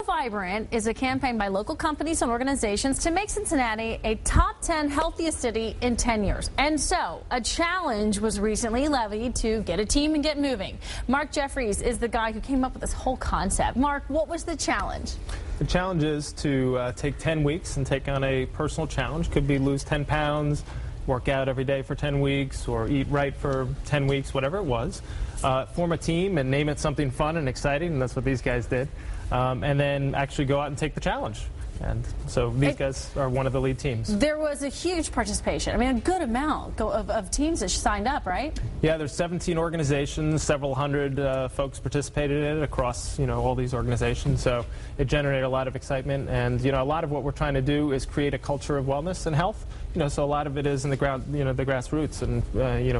Vibrant is a campaign by local companies and organizations to make Cincinnati a top 10 healthiest city in 10 years. And so a challenge was recently levied to get a team and get moving. Mark Jeffries is the guy who came up with this whole concept. Mark, what was the challenge? The challenge is to take 10 weeks and take on a personal challenge. Could be lose 10 pounds, work out every day for 10 weeks, or eat right for 10 weeks, whatever it was. Form a team and name it something fun and exciting, and that's what these guys did. And then actually go out and take the challenge. And so these guys are one of the lead teams. There was a huge participation. I mean, a good amount of teams that signed up, right? Yeah, there's 17 organizations, several hundred folks participated in it across, all these organizations. So it generated a lot of excitement. And, a lot of what we're trying to do is create a culture of wellness and health. So a lot of it is in the ground, the grassroots. And,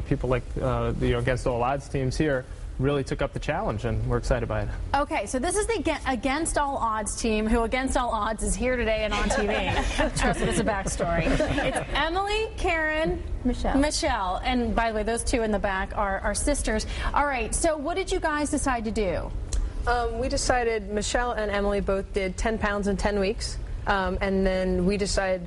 people like the Against All Odds teams here really took up the challenge, and we're excited by it. Okay, so this is the Against All Odds team, who Against All Odds is here today and on TV. Trust me, it's a backstory. It's Emily, Karen, Michelle. And by the way, those two in the back are sisters. All right, so what did you guys decide to do? We decided, Michelle and Emily both did 10 pounds in 10 weeks. And then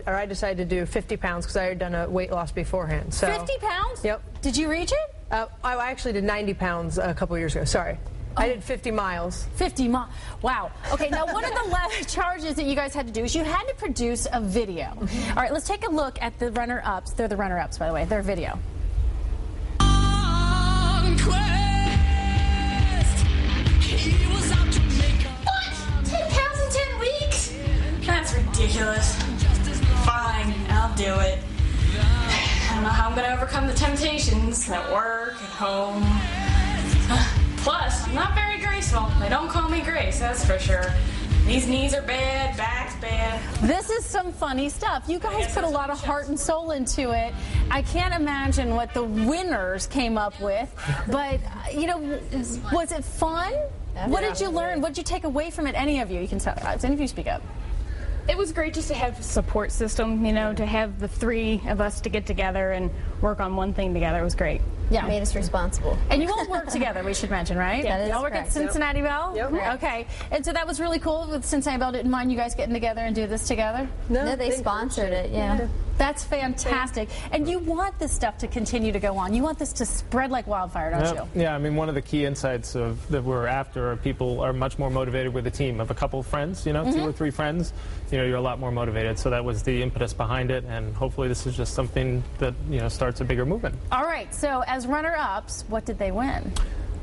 I decided to do 50 pounds because I had done a weight loss beforehand. So 50 pounds? Yep. Did you reach it? I actually did 90 pounds a couple years ago. Sorry. Oh. I did 50 miles. 50 miles. Wow. Okay, now one of the charges that you guys had to do is you had to produce a video. Mm-hmm. All right, let's take a look at the runner-ups. They're the runner-ups, by the way. Their video. What? 10 pounds in 10 weeks? That's ridiculous. Fine, I'll do it. I don't know how I'm going to overcome the temptations at work, at home. Plus, I'm not very graceful. They don't call me Grace, that's for sure. These knees are bad, back's bad. This is some funny stuff. You guys put a lot of heart and soul into it. I can't imagine what the winners came up with. But, was it fun? What did you learn? What did you take away from it? Any of you? You can tell. Any of you speak up. It was great just to have a support system, to have the three of us to get together and work on one thing together. It was great. Yeah. Made us responsible. And you all work together, we should mention, right? Yeah, y'all work at Cincinnati Bell? Yep. Okay. And so that was really cool with Cincinnati Bell. Didn't mind you guys getting together and do this together? No, they sponsored it, yeah. That's fantastic. And you want this stuff to continue to go on. You want this to spread like wildfire, don't you? Yeah, I mean, one of the key insights that we're after are people are much more motivated with a team of a couple of friends, 2 or 3 friends. You're a lot more motivated. So that was the impetus behind it. And hopefully this is just something that, starts a bigger movement. All right. So as runner-ups, what did they win?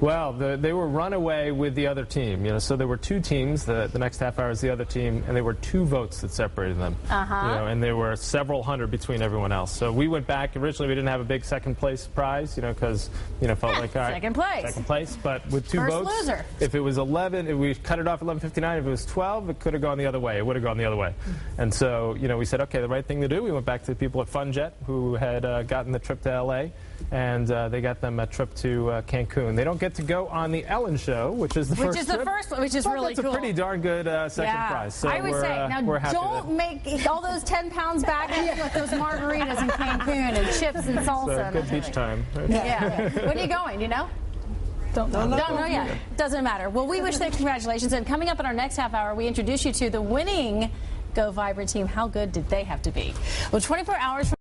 Well, they were runaway with the other team, so there were 2 teams. The next half hour is the other team, and there were 2 votes that separated them. And there were several hundred between everyone else. So we went back. Originally, we didn't have a big second place prize, because felt like all right, second place. But with 2 votes, loser. If it was 11, if we cut it off at 11:59. If it was 12, it could have gone the other way. It would have gone the other way. And so we said, okay, the right thing to do. We went back to the people at FunJet who had gotten the trip to L.A. and they got them a trip to Cancun. They don't get to go on the Ellen Show, which is the first one, which is really cool. That's a pretty darn good second prize. So I would say, now don't make all those 10 pounds back with those margaritas in Cancun and chips and salsa. So good beach time. Yeah. When are you going, do you know? Don't know yet. Doesn't matter. Well, we wish them congratulations. And coming up in our next half hour, we introduce you to the winning Go Vibrant team. How good did they have to be? Well, 24 hours from